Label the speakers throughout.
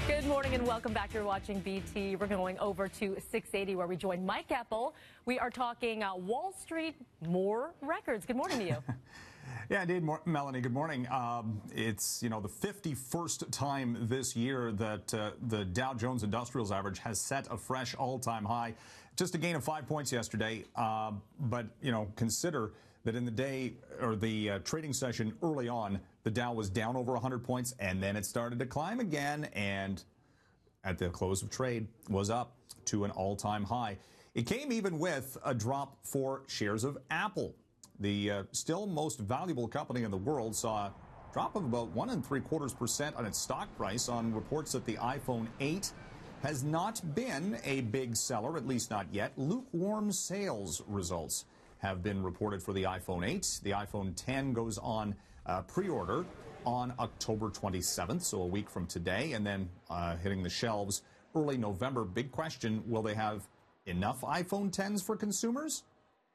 Speaker 1: Good morning and welcome back. You're watching BT. We're going over to 680 where we join Mike Eppel. We are talking Wall Street, more records. Good morning to you.
Speaker 2: Yeah, indeed, Melanie. Good morning. It's, the 51st time this year that the Dow Jones Industrials Average has set a fresh all-time high. Just a gain of 5 points yesterday. But, consider that in the day or the trading session early on, the Dow was down over 100 points and then it started to climb again. And at the close of trade was up to an all-time high. It came even with a drop for shares of Apple. The still most valuable company in the world saw a drop of about 1.75% on its stock price on reports that the iPhone 8 has not been a big seller, at least not yet. Lukewarm sales results have been reported for the iPhone 8. The iPhone 10 goes on pre-order on October 27th, so a week from today, and then hitting the shelves early November. Big question, will they have enough iPhone 10s for consumers?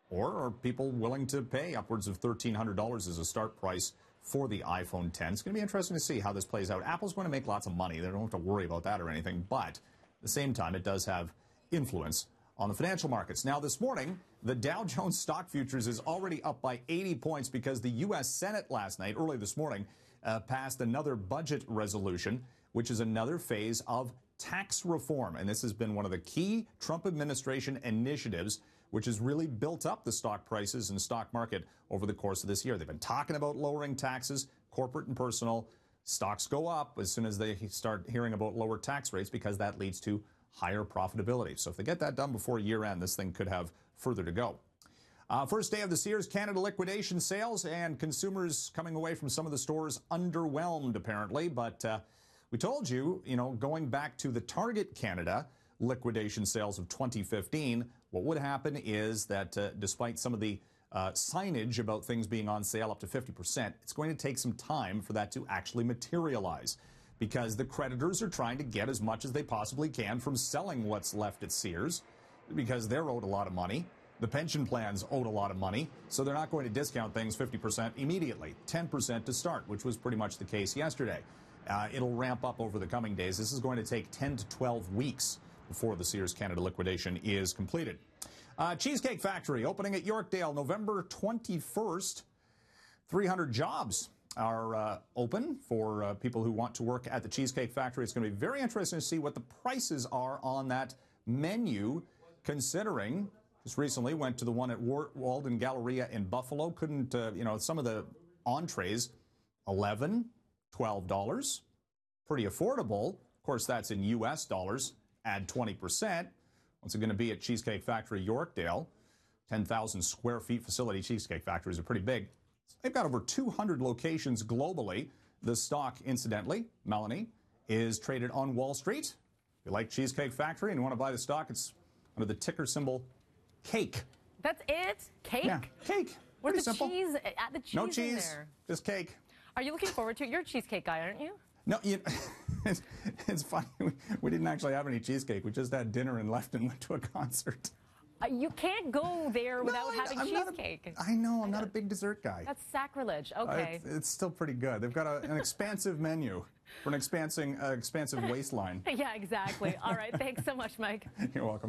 Speaker 2: Or are people willing to pay upwards of $1,300 as a start price for the iPhone 10? It's going to be interesting to see how this plays out. Apple's going to make lots of money. They don't have to worry about that or anything. But at the same time, it does have influence on the financial markets. Now, this morning, the Dow Jones stock futures is already up by 80 points because the U.S. Senate last night, early this morning, passed another budget resolution, which is another phase of tax reform. And this has been one of the key Trump administration initiatives, which has really built up the stock prices and stock market over the course of this year. They've been talking about lowering taxes, corporate and personal. Stocks go up as soon as they start hearing about lower tax rates because that leads to higher profitability. So if they get that done before year end, this thing could have further to go. First day of the Sears Canada liquidation sales, and consumers coming away from some of the stores underwhelmed, apparently. But we told you, going back to the Target Canada liquidation sales of 2015, what would happen is that despite some of the signage about things being on sale up to 50%, it's going to take some time for that to actually materialize because the creditors are trying to get as much as they possibly can from selling what's left at Sears because they're owed a lot of money. The pension plans owed a lot of money, so they're not going to discount things 50% immediately, 10% to start, which was pretty much the case yesterday. It'll ramp up over the coming days. This is going to take 10 to 12 weeks before the Sears Canada liquidation is completed. Cheesecake Factory opening at Yorkdale November 21st. 300 jobs are open for people who want to work at the Cheesecake Factory. It's going to be very interesting to see what the prices are on that menu, considering just recently went to the one at Walden Galleria in Buffalo. Couldn't, some of the entrees, $11, $12, pretty affordable. Of course, that's in U.S. dollars. Add 20%. What's it going to be at Cheesecake Factory Yorkdale? 10,000 square feet facility. Cheesecake Factories are pretty big. They've got over 200 locations globally. The stock, incidentally, Melanie, is traded on Wall Street. If you like Cheesecake Factory and you want to buy the stock, it's under the ticker symbol CAKE.
Speaker 1: That's it? Cake?
Speaker 2: Yeah, cake.
Speaker 1: Where's the
Speaker 2: simple.
Speaker 1: cheese? Add the cheese
Speaker 2: No cheese,
Speaker 1: in there.
Speaker 2: just cake.
Speaker 1: Are you looking forward to it? You're a cheesecake guy, aren't you?
Speaker 2: No, it's funny. We didn't actually have any cheesecake. We just had dinner and left and went to a concert.
Speaker 1: You can't go there without having cheesecake.
Speaker 2: I know. I'm not a big dessert guy.
Speaker 1: That's sacrilege. Okay.
Speaker 2: It's still pretty good. They've got an expansive menu for an expansive waistline.
Speaker 1: Yeah, exactly. All right. Thanks so much, Mike.
Speaker 2: You're welcome.